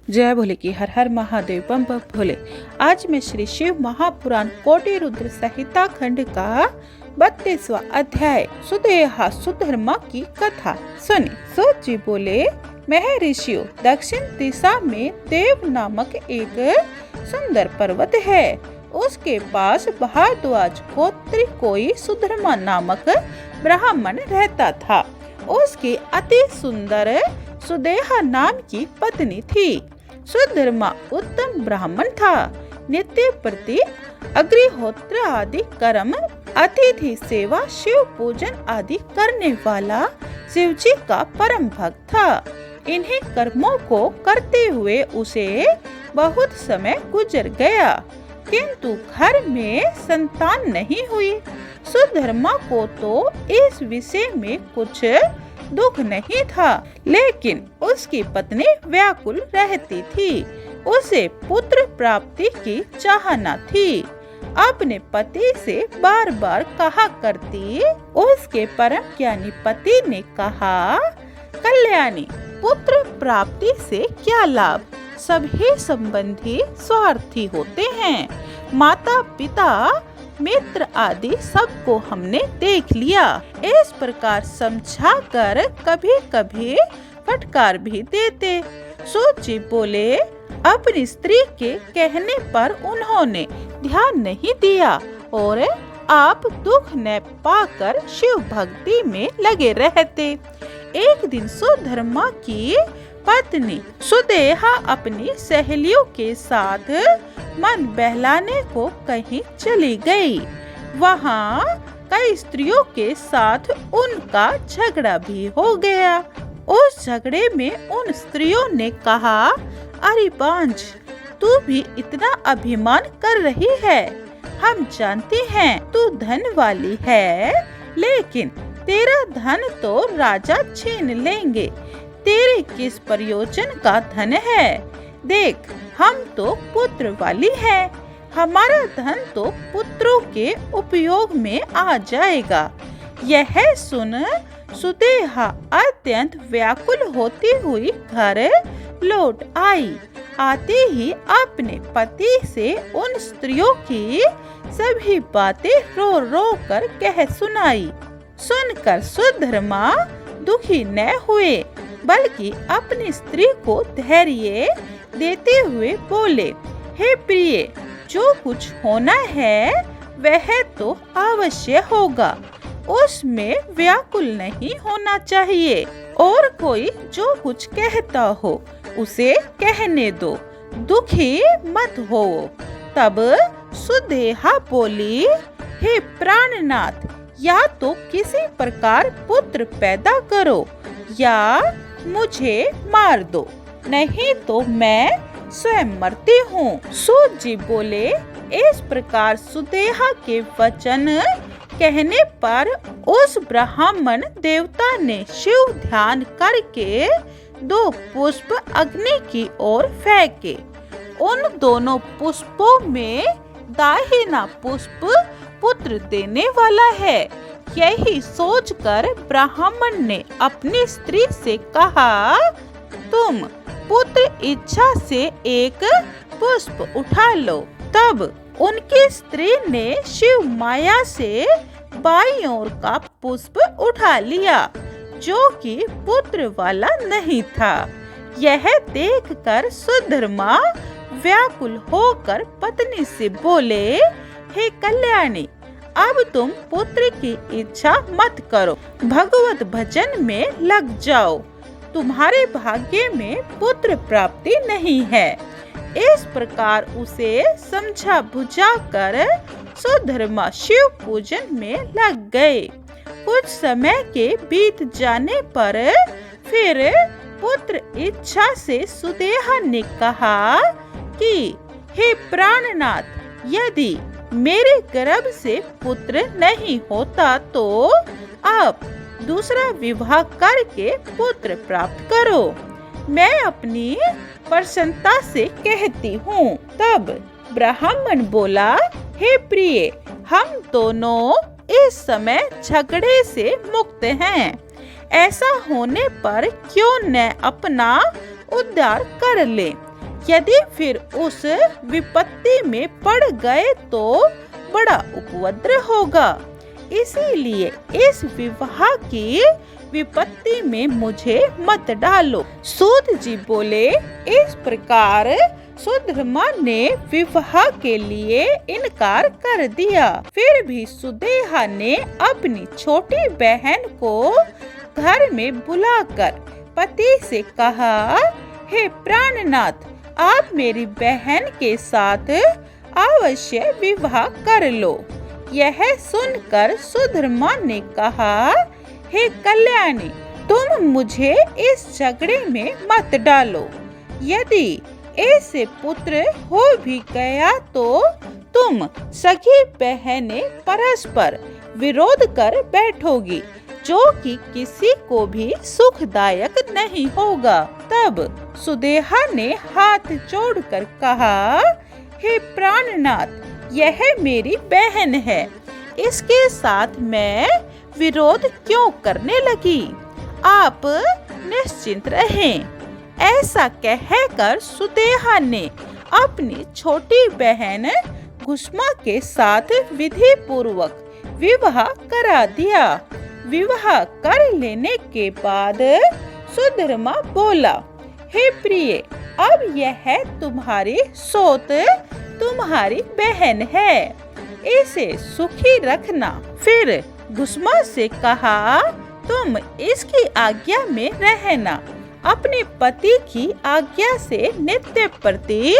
जय भोले की हर हर महादेव बम बम भोले। आज मैं श्री शिव महापुराण कोटि रुद्र संहिता खंड का 32वां अध्याय सुदेहा सुधर्मा की कथा सुनी। सूत जी बोले, महर्षियों, दक्षिण दिशा में देव नामक एक सुंदर पर्वत है। उसके पास भारद्वाज गोत्र कोई सुधर्मा नामक ब्राह्मण रहता था। उसकी अति सुंदर सुदेहा नाम की पत्नी थी। सुधर्मा उत्तम ब्राह्मण था। नित्य प्रति अग्निहोत्र आदि कर्म, अतिथि सेवा, शिव पूजन आदि करने वाला शिव जी का परम भक्त था। इन्हीं कर्मों को करते हुए उसे बहुत समय गुजर गया, किंतु घर में संतान नहीं हुई। सुधर्मा को तो इस विषय में कुछ दुख नहीं था, लेकिन उसकी पत्नी व्याकुल रहती थी। उसे पुत्र प्राप्ति की चाहना थी। अपने पति से बार बार कहा करती। उसके परम ज्ञानी पति ने कहा, कल्याणी, पुत्र प्राप्ति से क्या लाभ? सभी संबंधी स्वार्थी होते हैं। माता पिता मित्र आदि सबको हमने देख लिया। इस प्रकार समझाकर कभी कभी फटकार भी देते। सूत जी बोले, अपनी स्त्री के कहने पर उन्होंने ध्यान नहीं दिया और आप दुख न पाकर शिव भक्ति में लगे रहते। एक दिन सुधर्मा की पत्नी सुदेहा अपनी सहेलियों के साथ मन बहलाने को कहीं चली गई। वहाँ कई स्त्रियों के साथ उनका झगड़ा भी हो गया। उस झगड़े में उन स्त्रियों ने कहा, अरे बांझ, तू भी इतना अभिमान कर रही है। हम जानते हैं तू धन वाली है, लेकिन तेरा धन तो राजा छीन लेंगे। तेरे किस प्रयोजन का धन है? देख, हम तो पुत्र वाली हैं। हमारा धन तो पुत्रों के उपयोग में आ जाएगा। यह सुन सुदेहा अत्यंत व्याकुल होती हुई घर लौट आई। आते ही अपने पति से उन स्त्रियों की सभी बातें रो रो कर कह सुनाई। सुनकर सुधर्मा दुखी न हुए, बल्कि अपनी स्त्री को धैर्य देते हुए बोले, हे प्रिय, जो कुछ होना है वह तो अवश्य होगा। उसमें व्याकुल नहीं होना चाहिए। और कोई जो कुछ कहता हो उसे कहने दो, दुखी मत हो। तब सुदेहा बोली, हे प्राणनाथ, या तो किसी प्रकार पुत्र पैदा करो या मुझे मार दो, नहीं तो मैं स्वयं मरती हूँ। सूत जी बोले, इस प्रकार सुदेहा के वचन कहने पर उस ब्राह्मण देवता ने शिव ध्यान करके 2 पुष्प अग्नि की ओर फेंके। उन दोनों पुष्पों में दाहिना पुष्प पुत्र देने वाला है। यही सोचकर ब्राह्मण ने अपनी स्त्री से कहा, तुम पुत्र इच्छा से एक पुष्प उठा लो। तब उनकी स्त्री ने शिव माया से बाईं ओर का पुष्प उठा लिया, जो कि पुत्र वाला नहीं था। यह देखकर सुधर्मा व्याकुल होकर पत्नी से बोले, हे कल्याणी, अब तुम पुत्र की इच्छा मत करो, भगवत भजन में लग जाओ। तुम्हारे भाग्य में पुत्र प्राप्ति नहीं है। इस प्रकार उसे समझा बुझा कर सुधर्मा शिव पूजन में लग गए। कुछ समय के बीत जाने पर फिर पुत्र इच्छा से सुदेहा ने कहा कि हे प्राणनाथ, यदि मेरे गर्भ से पुत्र नहीं होता तो आप दूसरा विवाह करके पुत्र प्राप्त करो। मैं अपनी प्रसन्नता से कहती हूँ। तब ब्राह्मण बोला, हे प्रिय, हम दोनों इस समय झगड़े से मुक्त हैं। ऐसा होने पर क्यों न अपना उद्धार कर ले। यदि फिर उस विपत्ति में पड़ गए तो बड़ा उपद्रव होगा। इसीलिए इस विवाह की विपत्ति में मुझे मत डालो। सूत जी बोले, इस प्रकार सुधर्मा ने विवाह के लिए इनकार कर दिया। फिर भी सुदेहा ने अपनी छोटी बहन को घर में बुलाकर पति से कहा, हे प्राणनाथ, आप मेरी बहन के साथ अवश्य विवाह कर लो। यह सुनकर सुधर्मा ने कहा, हे कल्याणी, तुम मुझे इस झगड़े में मत डालो। यदि ऐसे पुत्र हो भी गया तो तुम सखी बहनें परस्पर विरोध कर बैठोगी, जो कि किसी को भी सुखदायक नहीं होगा। तब सुदेहा ने हाथ जोड़कर कहा, हे प्राणनाथ, यह मेरी बहन है, इसके साथ मैं विरोध क्यों करने लगी? आप निश्चिंत रहें। ऐसा कहकर सुदेहा ने अपनी छोटी बहन घुष्मा के साथ विधि पूर्वक विवाह करा दिया। विवाह कर लेने के बाद सुधर्मा बोला, हे प्रिय, अब यह तुम्हारी सोत तुम्हारी बहन है, इसे सुखी रखना। फिर घुष्मा से कहा, तुम इसकी आज्ञा में रहना। अपने पति की आज्ञा से नित्य प्रति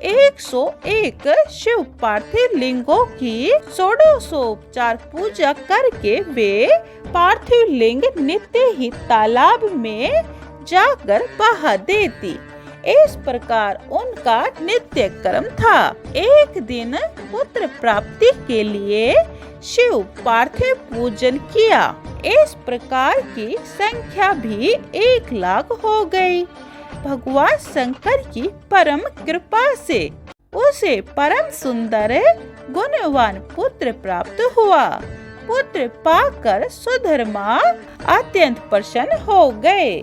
101 शिव पार्थिव लिंगों की षोडशोपचार पूजा करके वे पार्थिव लिंग नित्य ही तालाब में जाकर बहा देती। इस प्रकार उनका नित्य कर्म था। एक दिन पुत्र प्राप्ति के लिए शिव पार्थिव पूजन किया। इस प्रकार की संख्या भी 1,00,000 हो गई। भगवान शंकर की परम कृपा से उसे परम सुंदर गुणवान पुत्र प्राप्त हुआ। पुत्र पाकर सुधर्मा अत्यंत प्रसन्न हो गए,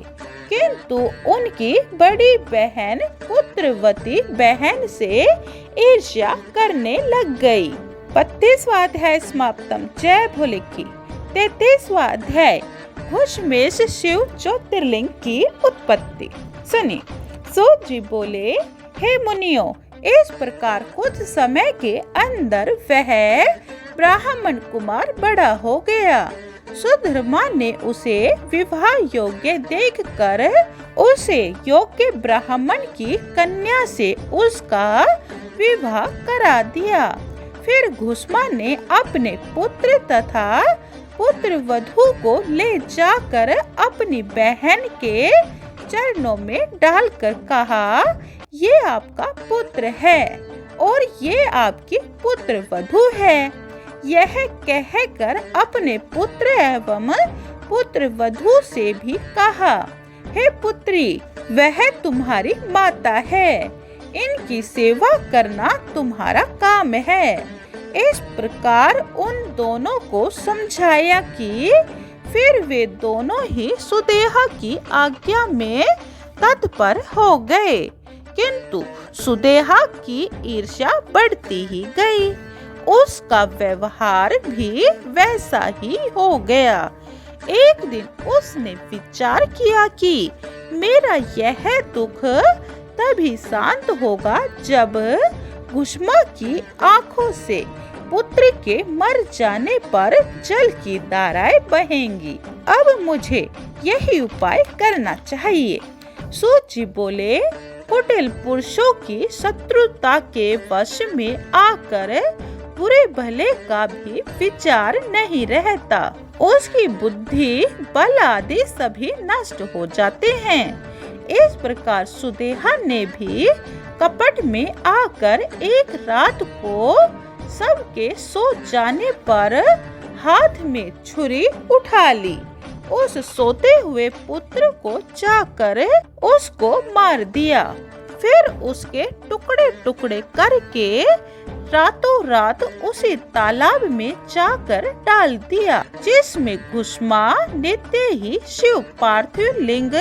किंतु उनकी बड़ी बहन पुत्रवती बहन से ईर्ष्या करने लग गई। 32वां अध्याय समाप्तम। जय भोले की। 33वां अध्याय घुश्मेष शिव ज्योतिर्लिंग की उत्पत्ति। सुनिए। सूत जी बोले, हे मुनियों, इस प्रकार कुछ समय के अंदर वह ब्राह्मण कुमार बड़ा हो गया। सुधर्मा ने उसे विवाह योग्य देखकर उसे योग्य ब्राह्मण की कन्या से उसका विवाह करा दिया। फिर घुष्मा ने अपने पुत्र तथा पुत्र वधू को ले जाकर अपनी बहन के चरणों में डालकर कहा, ये आपका पुत्र है और ये आपकी पुत्र वधू है। यह कहकर अपने पुत्र एवं पुत्र वधू से भी कहा, हे पुत्री, वह तुम्हारी माता है, इनकी सेवा करना तुम्हारा काम है। इस प्रकार उन दोनों को समझाया कि फिर वे दोनों ही सुदेहा की आज्ञा में तत्पर हो गए, किंतु सुदेहा की ईर्ष्या बढ़ती ही गई। उसका व्यवहार भी वैसा ही हो गया। एक दिन उसने विचार किया कि मेरा यह दुख तभी शांत होगा जब घुष्मा की आंखों से पुत्र के मर जाने पर जल की धाराएं बहेंगी। अब मुझे यही उपाय करना चाहिए। सूत जी बोले, कुटिल पुरुषों की शत्रुता के वश में आकर बुरे भले का भी विचार नहीं रहता। उसकी बुद्धि, बल आदि सभी नष्ट हो जाते हैं। इस प्रकार सुदेहा ने भी कपट में आकर एक रात को सबके सो जाने पर हाथ में छुरी उठा ली। उस सोते हुए पुत्र को जाकर उसको मार दिया। फिर उसके टुकड़े टुकड़े करके रातों रात उसे तालाब में जाकर डाल दिया, जिसमें घुष्मा नित्य ही शिव पार्थिव लिंग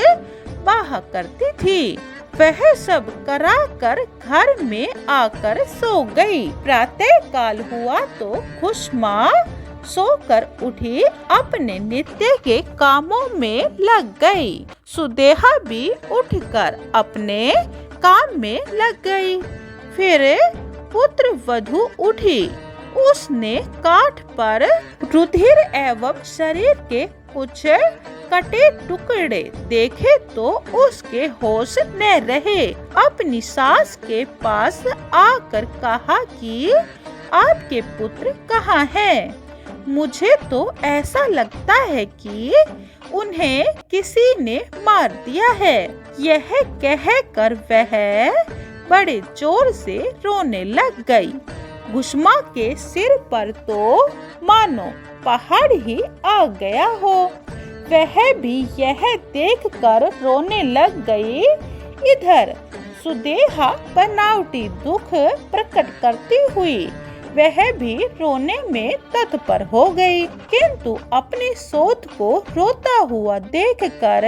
बहा करती थी। वह सब करा कर घर में आकर सो गई। प्रातः काल हुआ तो खुशमा सोकर उठी, अपने नित्य के कामों में लग गई। सुदेहा भी उठकर अपने काम में लग गई। फिर पुत्र वधू उठी। उसने काठ पर रुधिर एवं शरीर के कुछ कटे टुकड़े देखे तो उसके होश न रहे। अपनी सास के पास आकर कहा कि आपके पुत्र कहाँ हैं? मुझे तो ऐसा लगता है कि उन्हें किसी ने मार दिया है। यह कहकर वह बड़े जोर से रोने लग गई। खुशमा के सिर पर तो मानो पहाड़ ही आ गया हो। वह भी यह देखकर रोने लग गई। इधर सुदेहा बनावटी दुख प्रकट करती हुई वह भी रोने में तत्पर हो गई, किंतु अपनी सोच को रोता हुआ देखकर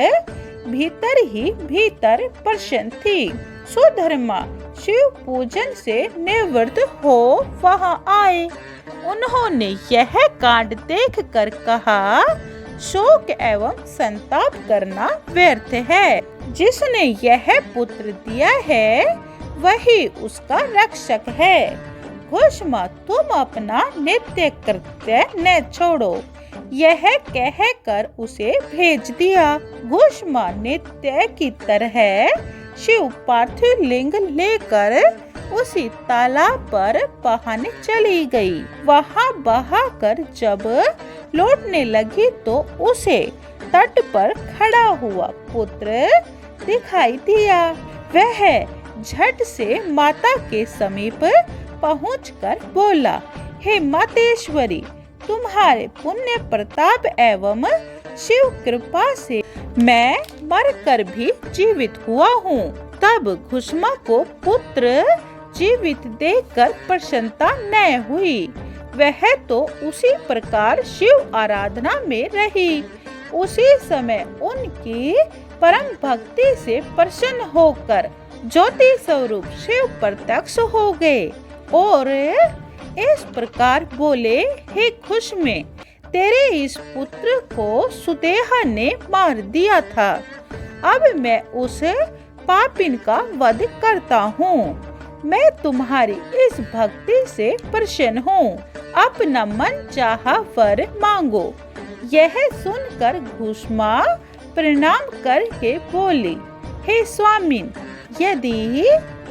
भीतर ही भीतर प्रसन्न थी। सुधर्मा शिव पूजन से निवृत्त हो वहां आए। उन्होंने यह कांड देखकर कहा, शोक एवं संताप करना व्यर्थ है। जिसने यह पुत्र दिया है वही उसका रक्षक है। खुशमा तुम अपना नित्य कृत्य न छोड़ो। यह कहकर उसे भेज दिया। खुशमा नित्य की तरह शिव पार्थिव लिंग लेकर उसी तालाब पर बहाने चली गई। वहां बहाकर जब लौटने लगी तो उसे तट पर खड़ा हुआ पुत्र दिखाई दिया। वह झट से माता के समीप पहुंचकर बोला, हे मातेश्वरी, तुम्हारे पुण्य प्रताप एवं शिव कृपा से मैं मरकर भी जीवित हुआ हूँ। तब खुशमा को पुत्र जीवित देखकर प्रसन्नता न हुई। वह तो उसी प्रकार शिव आराधना में रही। उसी समय उनकी परम भक्ति से प्रसन्न होकर ज्योति स्वरूप शिव प्रत्यक्ष हो गए और इस प्रकार बोले, हे खुशमे, तेरे इस पुत्र को सुदेहा ने मार दिया था। अब मैं उस पापिन का वध करता हूँ। मैं तुम्हारी इस भक्ति से प्रसन्न हूँ। अपना मन चाहा वर मांगो। यह सुनकर खुशमा प्रणाम करके बोली, हे स्वामिन, यदि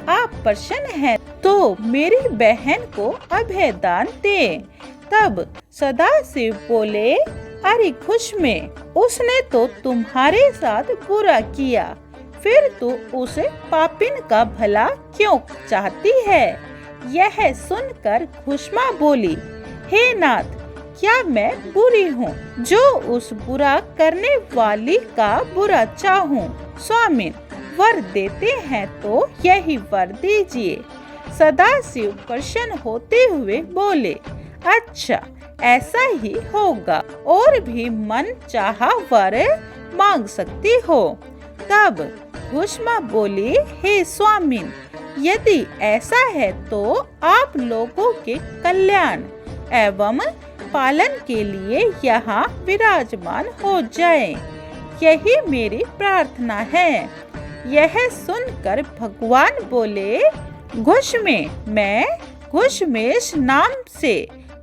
आप प्रसन्न हैं तो मेरी बहन को अभयदान दें। तब सदाशिव बोले, अरे खुशमे, उसने तो तुम्हारे साथ बुरा किया, फिर तू उस पापिन का भला क्यों चाहती है? यह सुनकर खुशमा बोली, हे नाथ, क्या मैं बुरी हूँ जो उस बुरा करने वाली का बुरा चाहूँ? स्वामी, वर देते हैं तो यही वर दीजिए। सदाशिव प्रसन्न होते हुए बोले, अच्छा, ऐसा ही होगा। और भी मन चाहा वर मांग सकती हो। तब खुशमा बोली, हे स्वामिन, यदि ऐसा है तो आप लोगों के कल्याण एवं पालन के लिए यहाँ विराजमान हो जाएं। यही मेरी प्रार्थना है। यह सुनकर भगवान बोले, घुष्मे, मैं घुष्मेश नाम से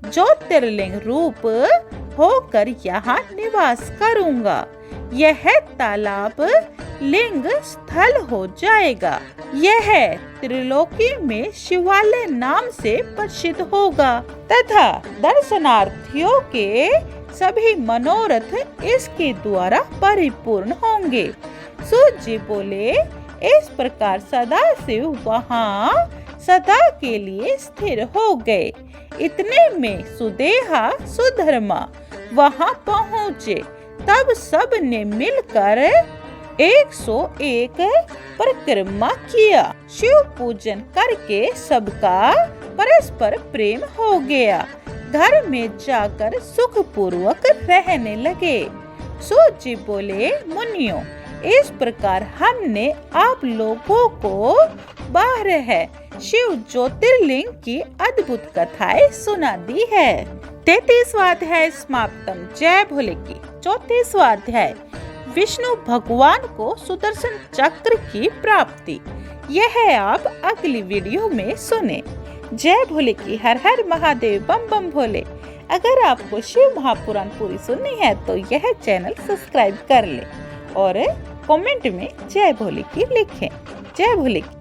ज्योतिर्लिंग रूप होकर यहाँ निवास करूँगा। यह तालाब लिंग स्थल हो जाएगा। यह त्रिलोकी में शिवालय नाम से प्रसिद्ध होगा तथा दर्शनार्थियों के सभी मनोरथ इसके द्वारा परिपूर्ण होंगे। सूत जी बोले, इस प्रकार सदाशिव वहाँ सदा के लिए स्थिर हो गए। इतने में सुदेहा सुधर्मा वहाँ पहुँचे। तब सब ने मिलकर 101 परिक्रमा किया। शिव पूजन करके सबका परस्पर प्रेम हो गया। घर में जाकर सुख पूर्वक रहने लगे। सूत जी बोले, मुनियों, इस प्रकार हमने आप लोगों को 12 शिव ज्योतिर्लिंग की अद्भुत कथाएं सुना दी है। 33वां अध्याय समाप्तम। जय भोले की। 34वां अध्याय विष्णु भगवान को सुदर्शन चक्र की प्राप्ति। यह आप अगली वीडियो में सुने। जय भोले की। हर हर महादेव। बम बम भोले। अगर आपको शिव महापुराण पूरी सुननी है तो यह चैनल सब्सक्राइब कर ले और कमेंट में जय भोले की लिखें। जय भोले की।